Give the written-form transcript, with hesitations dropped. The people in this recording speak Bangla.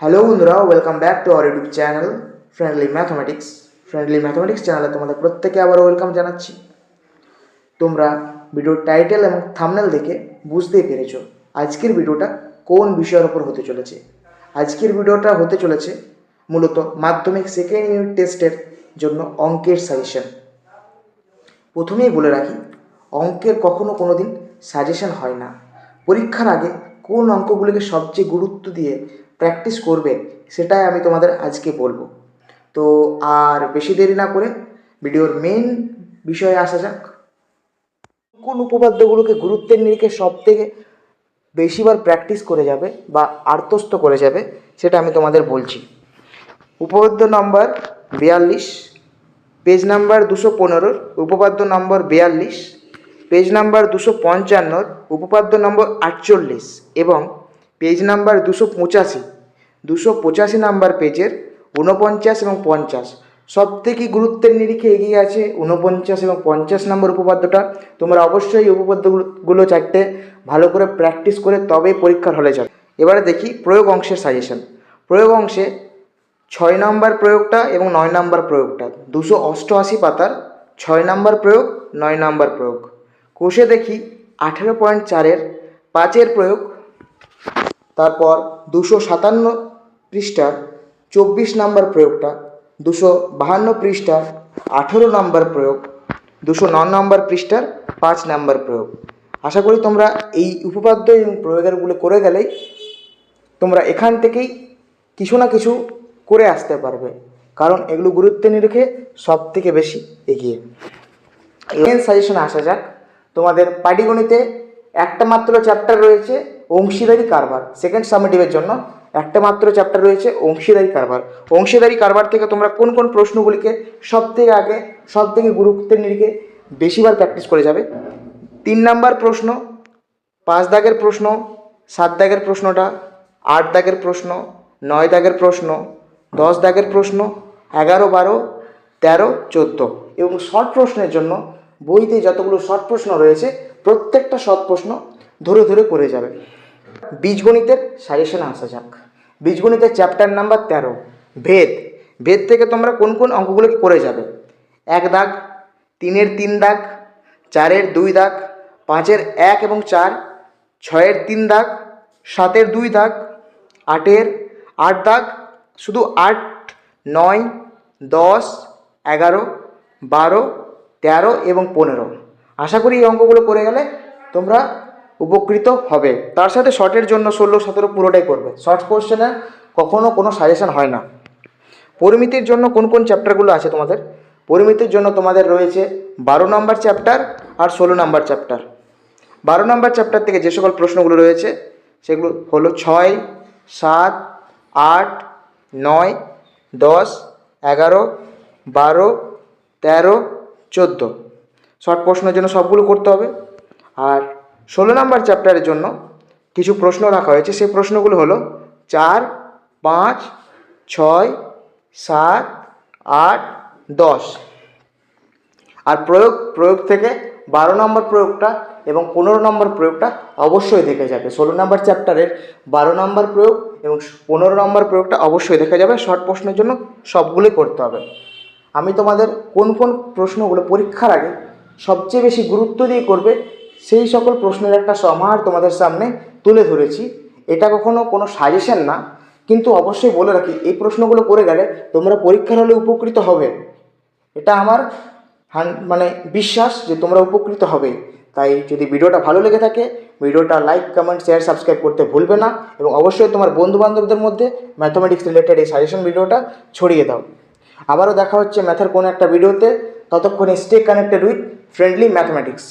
হ্যালো বন্ধুরা, welcome back to our YouTube channel friendly mathematics চ্যানেলে তোমাদের প্রত্যেকে আবার ওয়েলকাম জানাচ্ছি। তোমরা ভিডিওর টাইটেল এবং থাম্বনেল দেখে বুঝতেই পেরেছো আজকের ভিডিওটা কোন বিষয়ের উপর হতে চলেছে। আজকের ভিডিওটা হতে চলেছে মূলত মাধ্যমিক সেকেন্ড ইউনিট টেস্টের জন্য অঙ্কের সাজেশন। প্রথমেই বলে রাখি, অঙ্কের কখনো কোনো দিন সাজেশন হয় না। পরীক্ষার আগে কোন অঙ্কগুলিকে সবচেয়ে গুরুত্ব দিয়ে প্র্যাকটিস করবে সেটাই আমি তোমাদের আজকে বলবো। তো আর বেশি দেরি না করে ভিডিওর মেইন বিষয়ে আসা যাক। কোন উপপাদ্যগুলোকে গুরুত্বের নিরিখে সব থেকে বেশিবার প্র্যাকটিস করে যাবে বা আত্মস্থ করে যাবে সেটা আমি তোমাদের বলছি। উপপাদ্য নম্বর 42, পেজ নাম্বার 215, উপপাদ্য নম্বর 42, পেজ নাম্বার 255, উপপাদ্য নম্বর 48 এবং পেজ নাম্বার 285 নাম্বার পেজের 49 এবং 50 সব থেকে গুরুত্বের নিরিখে এগিয়ে আছে 49 এবং 50 নম্বর উপপাদ্যটা। তোমরা অবশ্যই উপপাদ্যগুলো চারটে ভালো করে প্র্যাকটিস করে তবেই পরীক্ষার হলে যাবে। এবারে দেখি প্রয়োগ অংশের সাজেশন। প্রয়োগ অংশে 6 নম্বর প্রয়োগটা এবং 9 নম্বর প্রয়োগটা, 288 পাতার 6 নম্বর প্রয়োগ, 9 নম্বর প্রয়োগ। কোষে দেখি 18.4-এর 5-এর প্রয়োগ, তারপর 257 পৃষ্ঠার 24 নম্বর প্রয়োগটা, 252 পৃষ্ঠার 18 নম্বর প্রয়োগ, 209 নম্বর পৃষ্ঠার 5 নম্বর প্রয়োগ। আশা করি তোমরা এই উপপাদ্য এবং প্রয়োগেরগুলো করে গেলেই তোমরা এখান থেকেই কিছু না কিছু করে আসতে পারবে, কারণ এগুলো গুরুত্ব নিরিখে সব থেকে বেশি এগিয়ে। মেন সাজেশনে আসা যাক। তোমাদের পাটিগণিতে একটা মাত্র চ্যাপ্টার রয়েছে অংশীদারি কারবার। সেকেন্ড সামেটিভের জন্য একটা মাত্র চ্যাপ্টার রয়েছে অংশীদারি কারবার। অংশীদারি কারবার থেকে তোমরা কোন কোন প্রশ্নগুলিকে সব থেকে গুরুত্বের নিরিখে বেশিবার প্র্যাকটিস করে যাবে। 3 নম্বর প্রশ্ন, 5 দাগের প্রশ্ন, 7 দাগের প্রশ্নটা, 8 দাগের প্রশ্ন, 9 দাগের প্রশ্ন, 10 দাগের প্রশ্ন, 11, 12, 13, 14 এবং শর্ট প্রশ্নের জন্য বইতে যতগুলো শর্ট প্রশ্ন রয়েছে প্রত্যেকটা শর্ট প্রশ্ন ধরে ধরে করে যাবে। বীজগণিতের সাজেশনে আসা যাক। বীজগণিতের চ্যাপ্টার নাম্বার 13 ভেদ থেকে তোমরা কোন কোন অঙ্কগুলোকে করে যাবে। 1 দাগ, 3-এর 3 দাগ, 4-এর 2 দাগ, 5-এর 1 এবং 4, 6-এর 3 দাগ, 7-এর 2 দাগ, 8-এর 8 দাগ, শুধু 8, 9, 10, 11, 12, 13 এবং 15। আশা করি এই অঙ্কগুলো করে গেলে তোমরা উপকৃত হবে। তার সাথে শর্টের জন্য 16, 17 পুরোটাই করবে। শর্ট কোশ্চেনে কখনো কোনো সাজেশন হয় না। পরিমিতির জন্য কোন কোন চ্যাপ্টারগুলো আছে তোমাদের? পরিমিতির জন্য তোমাদের রয়েছে 12 নম্বর চ্যাপ্টার আর 16 নম্বর চ্যাপ্টার। 12 নম্বর চ্যাপ্টার থেকে যে সকল প্রশ্নগুলো রয়েছে সেগুলো হলো 6, 7, 8, 9, 10, 11, 12, 13, 14 শর্ট প্রশ্নের জন্য সবগুলো করতে হবে। আর 16 নম্বর চ্যাপ্টারের জন্য কিছু প্রশ্ন রাখা হয়েছে। সেই প্রশ্নগুলো হলো 4, 5, 6, 7, 8, 10। আর প্রয়োগ থেকে 12 নম্বর প্রয়োগটা এবং 15 নম্বর প্রয়োগটা অবশ্যই দেখে যাবে। 16 নম্বর চ্যাপ্টারের 12 নম্বর প্রয়োগ এবং 15 নম্বর প্রয়োগটা অবশ্যই দেখা যাবে। শর্ট প্রশ্নের জন্য সবগুলোই করতে হবে। আমি তোমাদের কোন কোন প্রশ্নগুলো পরীক্ষার আগে সবচেয়ে বেশি গুরুত্ব দিয়ে করবে সেই সকল প্রশ্নের একটা সমাহার তোমাদের সামনে তুলে ধরেছি। এটা কখনো কোনো সাজেশন না, কিন্তু অবশ্যই বলে রাখি এই প্রশ্নগুলো করে গেলে তোমরা পরীক্ষার হলে উপকৃত হবে। এটা আমার বিশ্বাস যে তোমরা উপকৃত হবে। তাই যদি ভিডিওটা ভালো লেগে থাকে ভিডিওটা লাইক, কমেন্ট, শেয়ার, সাবস্ক্রাইব করতে ভুলবে না এবং অবশ্যই তোমার বন্ধুবান্ধবদের মধ্যে ম্যাথমেটিক্স রিলেটেড এই সাজেশন ভিডিওটা ছড়িয়ে দাও। আবারও দেখা হচ্ছে ম্যাথের কোনো একটা ভিডিওতে। ততক্ষণে stay connected with friendly mathematics.